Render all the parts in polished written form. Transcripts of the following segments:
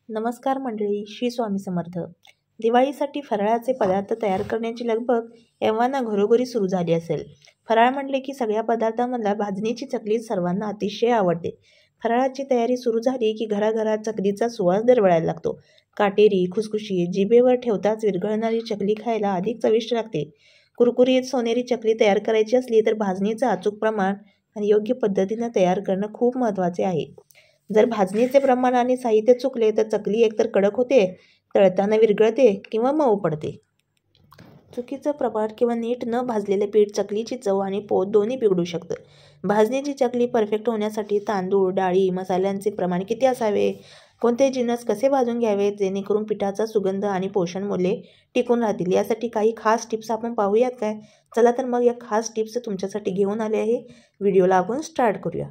नमस्कार मंडळी, श्री स्वामी समर्थ. दिवाळीसाठी फराळाचे पदार्थ तयार करण्याची लगबग एव्हाना घरोघरी सुरू झाली असेल. फराळ म्हटले की सगळ्या पदार्थांमधला भाजणीची चकली सर्वांना अतिशय आवडते. फराळाची तयारी सुरू झाली की घराघरात चकलीचा सुवास दरवळायला लागतो. काटेरी, खुसखुशीत, जिभेवर ठेवताच विरघळणारी चकली खायला अधिक चविष्ट लागते. कुरकुरीत सोनेरी चकली तयार करायची असली तर भाजणीचं अचूक प्रमाण आणि योग्य पद्धतीनं तयार करणं खूप महत्त्वाचे आहे. जर भाजणीचे प्रमाण आणि साहित्य चुकले तर चकली एकतर कडक होते, तळताना विरघळते किंवा मऊ पडते. चुकीचं प्रमाण किंवा नीट न भाजलेले पीठ चकलीची चव आणि पोत दोन्ही बिघडू शकतं. भाजणीची चकली परफेक्ट होण्यासाठी तांदूळ, डाळी, मसाल्यांचे प्रमाण किती असावे, कोणते जिन्नस कसे भाजून घ्यावेत जेणेकरून पिठाचा सुगंध आणि पोषण मूल्ये टिकून राहतील, यासाठी काही खास टिप्स आपण पाहूयात काय? चला तर मग या खास टिप्स तुमच्यासाठी घेऊन आले आहे. व्हिडिओला आपण स्टार्ट करूया.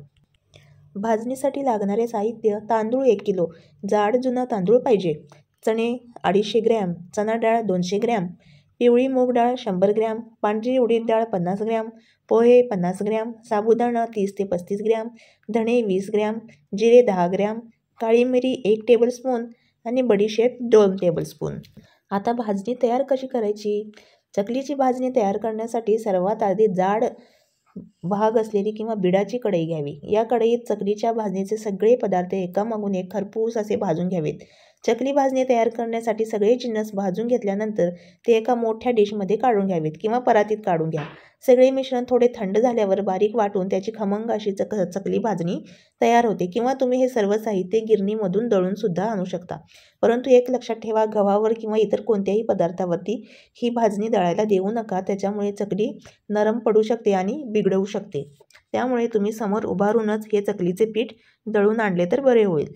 भाजणीसाठी लागणारे साहित्य: तांदूळ 1 किलो, जाड जुना तांदूळ पाहिजे. चणे 250 ग्रॅम, चणा डाळ 200 ग्रॅम, पिवळी मूग डाळ 100 ग्रॅम, पांढरी उडीद डाळ 50 ग्रॅम, पोहे 50 ग्रॅम, साबुदाणा 30 ते 35 ग्रॅम, धणे 20 ग्रॅम, जिरे 10 ग्रॅम, काळी मिरी 1 टेबलस्पून आणि बडीशेप 2 टेबलस्पून. आता भाजणी तयार कशी करायची? चकलीची भाजणी तयार करण्यासाठी सर्वात आधी जाड भाग असलेली किंवा बिडाची कढई घ्यावी. या कढईत चकलीच्या भाजणीचे सगळे पदार्थ एकामागून एक खरपूस असे भाजून घ्यावेत. चकली भाजणी तयार करण्यासाठी सगळे जिन्नस भाजून घेतल्यानंतर ते एका मोठ्या डिशमध्ये काढून घ्यावेत किंवा परातीत काढून घ्या. सगळे मिश्रण थोडे थंड झाल्यावर बारीक वाटून त्याची खमंग अशी चकली भाजणी तयार होते. किंवा तुम्ही हे सर्व साहित्य गिरणीमधून दळून सुद्धा आणू शकता. परंतु एक लक्षात ठेवा, गव्हावर किंवा इतर कोणत्याही पदार्थावरती ही भाजणी दळायला देऊ नका. त्याच्यामुळे चकली नरम पडू शकते आणि बिघडवू शकते. त्यामुळे तुम्ही समोर उभारूनच हे चकलीचे पीठ दळून आणले तर बरे होईल.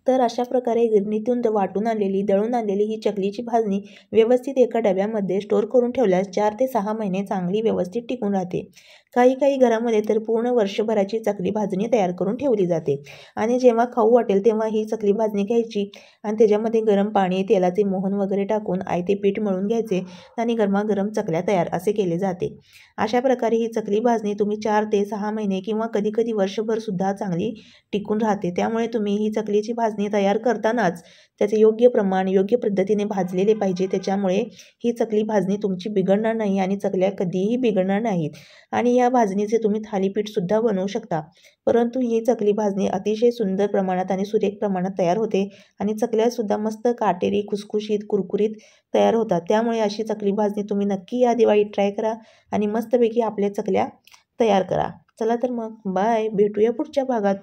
तर अशा प्रकारे गिरणीतून दळून आणलेली ही चकलीची भाजणी व्यवस्थित एका डब्यामध्ये स्टोअर करून ठेवल्यास 4 ते 6 महिने चांगली व्यवस्थित टिकून राहते. काही घरामध्ये तर पूर्ण वर्षभराची चकली भाजणी तयार करून ठेवली जाते. आणि जेव्हा खाऊ वाटेल तेव्हा ही चकली भाजणी घ्यायची आणि त्याच्यामध्ये गरम पाणी, तेलाचे मोहन वगैरे टाकून आयते पीठ मळून घ्यायचे आणि गरमागरम चकल्या तयार असे केले जाते. अशा प्रकारे ही चकली भाजणी तुम्ही 4 ते 6 महिने किंवा कधी वर्षभर सुद्धा चांगली टिकून राहते. त्यामुळे तुम्ही ही चकलीची भाजणी तयार करतानाच त्याचे योग्य प्रमाण, योग्य पद्धतीने भाजलेले पाहिजे. त्याच्यामुळे ही चकली भाजणी तुमची बिघडणार नाही आणि चकल्या कधीही बिघडणार नाहीत. आणि या भाजणीचे तुम्ही थालीपीठ सुद्धा बनवू शकता. परंतु ही चकली भाजणी अतिशय सुंदर प्रमाणात आणि सुरेख प्रमाणात तयार होते आणि चकल्या सुद्धा मस्त काटेरी, खुसखुशीत, कुरकुरीत तयार होतात. त्यामुळे अशी चकली भाजणी तुम्ही नक्की या दिवाळीत ट्राय करा आणि मस्तपैकी आपल्या चकल्या तयार करा. चला तर मग बाय, भेटूया पुढच्या भागात.